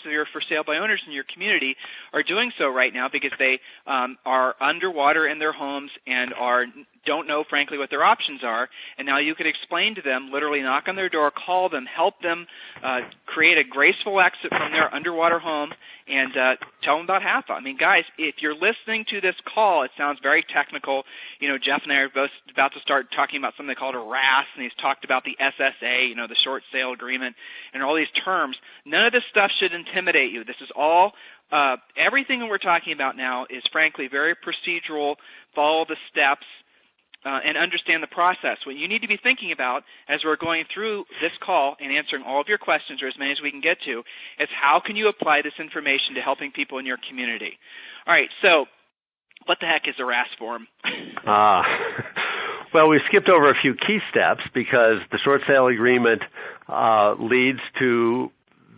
of your for sale by owners in your community are doing so right now because they are underwater in their homes and don't know, frankly, what their options are. And now you could explain to them, literally knock on their door, call them, help them create a graceful exit from their underwater home, and tell them about HAFA. I mean, guys, if you're listening to this call, it sounds very technical. You know, Jeff and I are both about to start talking about something called a RAS, and he's talked about the SSA, you know, the short sale agreement, and all these terms. None of this stuff should intimidate you. This is all everything that we're talking about now is, frankly, very procedural. Follow the steps. And understand the process. What you need to be thinking about as we're going through this call and answering all of your questions, or as many as we can get to, is how can you apply this information to helping people in your community? All right, so what the heck is a RAS form? Well, we skipped over a few key steps because the short sale agreement leads to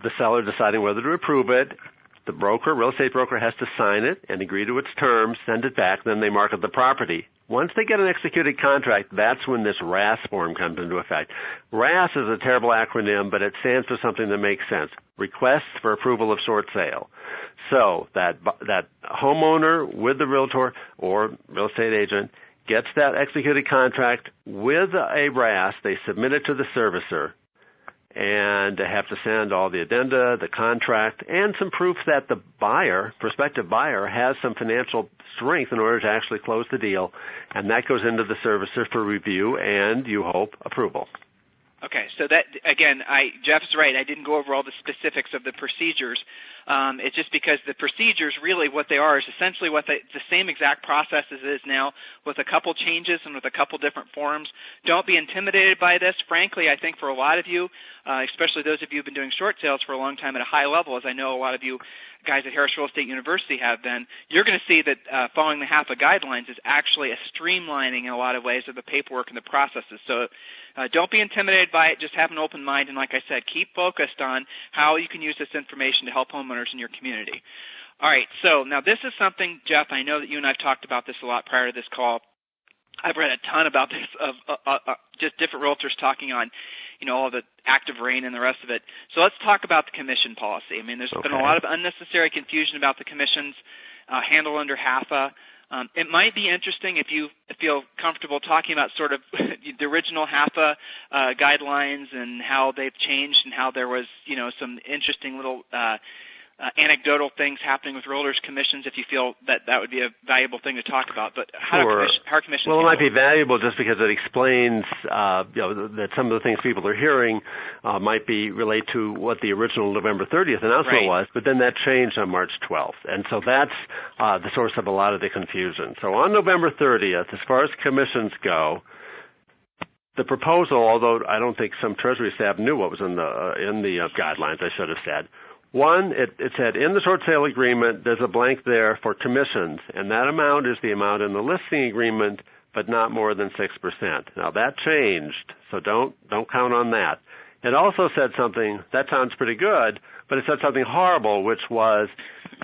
the seller deciding whether to approve it. The broker, real estate broker, has to sign it and agree to its terms, send it back, then they market the property. Once they get an executed contract, that's when this RAS form comes into effect. RAS is a terrible acronym, but it stands for something that makes sense. Requests for Approval of Short Sale. So that homeowner with the realtor or real estate agent gets that executed contract with a RAS. They submit it to the servicer, and they have to send all the addenda, the contract, and some proof that the buyer, prospective buyer, has some financial strength in order to actually close the deal, and that goes into the servicer for review and, you hope, approval. Okay, so that, again, Jeff's right. I didn't go over all the specifics of the procedures. It's just because the procedures, really what they are is essentially what the same exact process as it is now, with a couple changes and with a couple different forms. Don't be intimidated by this. Frankly, I think for a lot of you, especially those of you who have been doing short sales for a long time at a high level, as I know a lot of you guys at Harris Real Estate University have been, you're going to see that following the HAFA guidelines is actually a streamlining in a lot of ways of the paperwork and the processes. So don't be intimidated by it. Just have an open mind. And like I said, keep focused on how you can use this information to help homeowners in your community. All right, so now this is something, Jeff, I know that you and I have talked about this a lot prior to this call. I've read a ton about this of just different realtors talking on, you know, all the active rain and the rest of it. So let's talk about the commission policy. I mean, there's been a lot of unnecessary confusion about the commissions handled under HAFA. It might be interesting if you feel comfortable talking about sort of the original HAFA guidelines and how they've changed and how there was, you know, some interesting little anecdotal things happening with realtors' commissions, if you feel that that would be a valuable thing to talk about. But how are commissions? Well, it might be valuable just because it explains that some of the things people are hearing might be relate to what the original November 30th announcement was, but then that changed on March 12th. And so that's the source of a lot of the confusion. So on November 30th, as far as commissions go, the proposal, although I don't think some Treasury staff knew what was in the guidelines, I should have said, one, it said in the short sale agreement, there's a blank there for commissions, and that amount is the amount in the listing agreement, but not more than 6%. Now, that changed, so don't count on that. It also said something, that sounds pretty good, but it said something horrible, which was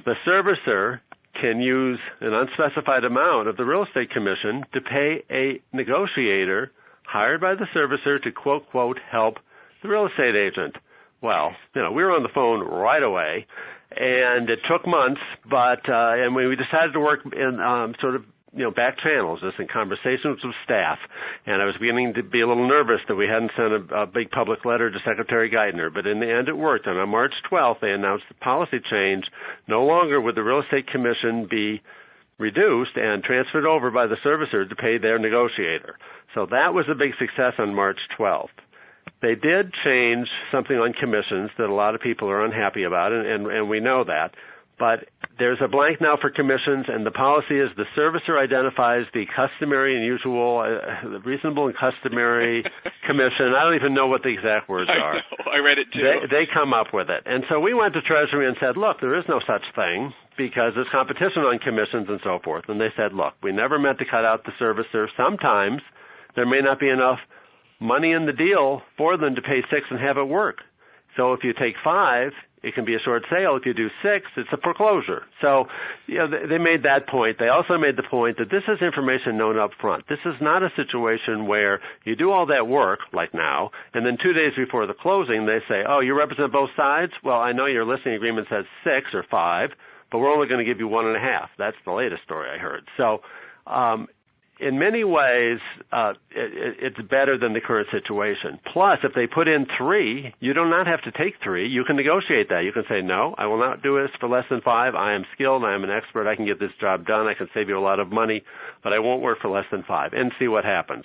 the servicer can use an unspecified amount of the real estate commission to pay a negotiator hired by the servicer to, quote, quote, help the real estate agent. Well, you know, we were on the phone right away, and it took months, but and we decided to work in sort of, you know, back channels, just in conversations with staff, and I was beginning to be a little nervous that we hadn't sent a big public letter to Secretary Geithner, but in the end it worked, and on March 12th they announced the policy change. No longer would the real estate commission be reduced and transferred over by the servicer to pay their negotiator. So that was a big success on March 12th. They did change something on commissions that a lot of people are unhappy about, and we know that. But there's a blank now for commissions, and the policy is the servicer identifies the customary and usual, reasonable and customary commission. I don't even know what the exact words are. I read it too. They come up with it. And so we went to Treasury and said, look, there is no such thing because there's competition on commissions and so forth. And they said, look, we never meant to cut out the servicer. Sometimes there may not be enough money in the deal for them to pay 6 and have it work. So if you take 5, it can be a short sale. If you do 6, it's a foreclosure. So, they made that point. They also made the point that this is information known up front. This is not a situation where you do all that work, like now, and then 2 days before the closing, they say, oh, you represent both sides? Well, I know your listing agreement says 6 or 5, but we're only going to give you 1.5. That's the latest story I heard. So, in many ways, it's better than the current situation. Plus, if they put in 3, you do not have to take 3. You can negotiate that. You can say, no, I will not do this for less than 5. I am skilled. I am an expert. I can get this job done. I can save you a lot of money, but I won't work for less than 5, and see what happens.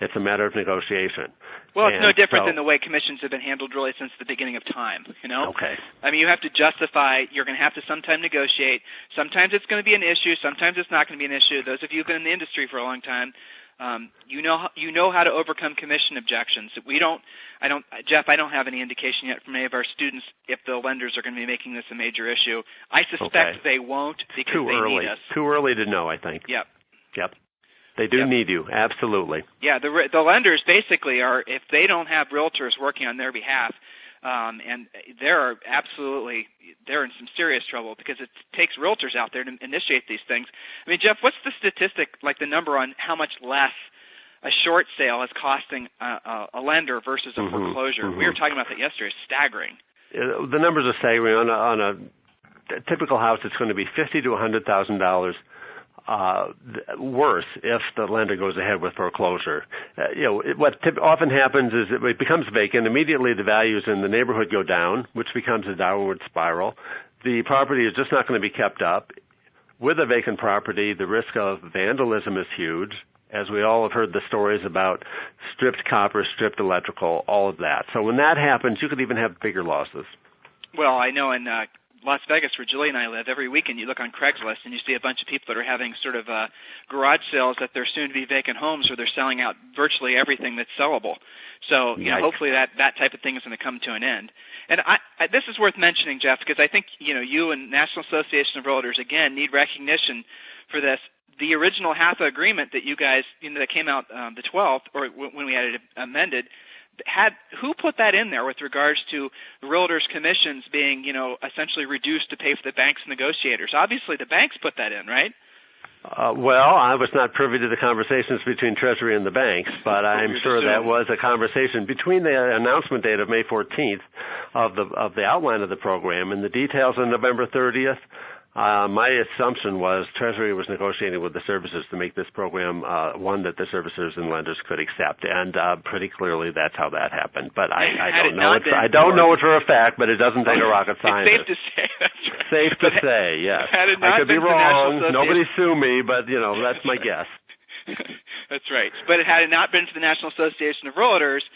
It's a matter of negotiation. Well, it's no different than the way commissions have been handled really since the beginning of time, Okay. I mean, you have to justify, you're going to have to sometime negotiate. Sometimes it's going to be an issue. Sometimes it's not going to be an issue. Those of you who've been in the industry for a long time, you know how to overcome commission objections. Jeff, I don't have any indication yet from any of our students if the lenders are going to be making this a major issue. I suspect they won't because they need us. Too early to know, I think. Yep. They do need you, absolutely. Yeah, the lenders basically are, if they don't have realtors working on their behalf, and they're in some serious trouble because it takes realtors out there to initiate these things. I mean, Jeff, what's the statistic, like the number on how much less a short sale is costing a lender versus a foreclosure? We were talking about that yesterday. It's staggering. The numbers are staggering. On a typical house, it's going to be $50,000 to $100,000. Worse if the lender goes ahead with foreclosure. What often happens is it becomes vacant. Immediately the values in the neighborhood go down, which becomes a downward spiral. The property is just not going to be kept up. With a vacant property, the risk of vandalism is huge. As we all have heard the stories about stripped copper, stripped electrical, all of that. So when that happens, you could even have bigger losses. Well, I know in Las Vegas, where Julie and I live, every weekend you look on Craigslist and you see a bunch of people that are having sort of garage sales at their soon-to-be vacant homes where they're selling out virtually everything that's sellable. So, hopefully that type of thing is going to come to an end. And this is worth mentioning, Jeff, because I think, you and National Association of Realtors, again, need recognition for this. The original HAFA agreement that you guys, that came out the 12th, or when we had it amended, who put that in there with regards to the realtors' commissions being, essentially reduced to pay for the bank's negotiators? Obviously, the banks put that in, right? Well, I was not privy to the conversations between Treasury and the banks, but I'm sure that was a conversation between the announcement date of May 14th of the outline of the program and the details on November 30th. My assumption was Treasury was negotiating with the servicers to make this program one that the servicers and lenders could accept, and pretty clearly that's how that happened. But I don't know. I don't know it for a fact, but it doesn't take a rocket scientist. It's safe to say. That's right. Safe to say, yes. I could be wrong. Nobody sue me, but that's my guess. That's right. But had it not been for the National Association of Realtors,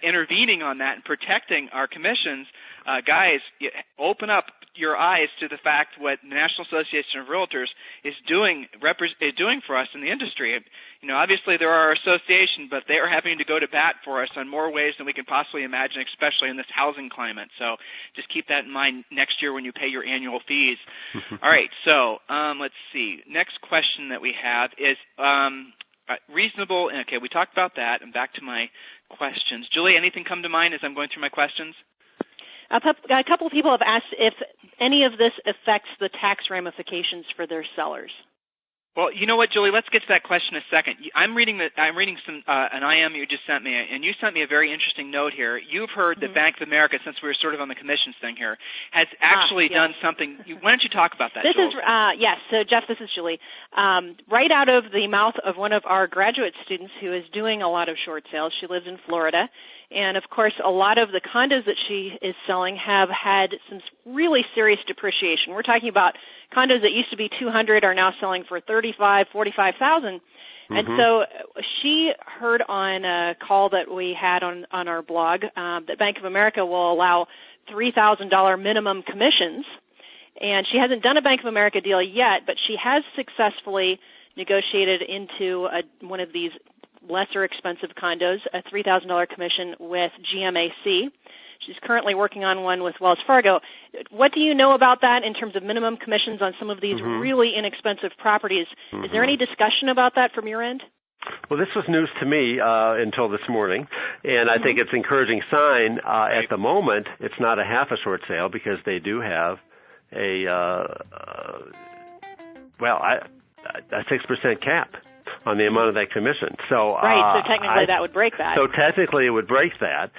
intervening on that and protecting our commissions, guys, open up your eyes to the fact what the National Association of Realtors is doing for us in the industry. Obviously they're our association, but they are having to go to bat for us on more ways than we can possibly imagine, especially in this housing climate. So just keep that in mind next year when you pay your annual fees. All right, so let's see. Next question that we have is reasonable. Okay, we talked about that. I'm back to my questions. Julie, anything come to mind as I'm going through my questions? A couple of people have asked if any of this affects the tax ramifications for their sellers. Well, you know what, Julie? Let's get to that question in a second. I'm reading some an IM you just sent me, and you sent me a very interesting note here. You've heard that Bank of America, since we were sort of on the commissions thing here, has actually done something. Why don't you talk about that, Julie? Yes. So, Jeff, this is Julie. Right out of the mouth of one of our graduate students who is doing a lot of short sales. She lives in Florida. And, of course, a lot of the condos that she is selling have had some really serious depreciation. We're talking about condos that used to be $200,000 are now selling for $35,000, $45,000. And so she heard on a call that we had on our blog that Bank of America will allow $3,000 minimum commissions. And she hasn't done a Bank of America deal yet, but she has successfully negotiated into one of these lesser expensive condos, a $3,000 commission with GMAC. She's currently working on one with Wells Fargo. What do you know about that in terms of minimum commissions on some of these really inexpensive properties? Is there any discussion about that from your end? Well, this was news to me until this morning, and I think it's an encouraging sign. At the moment, it's not a half a short sale because they do have a 6% cap on the amount of that commission. So right. So technically, that would break that. So technically, it would break that.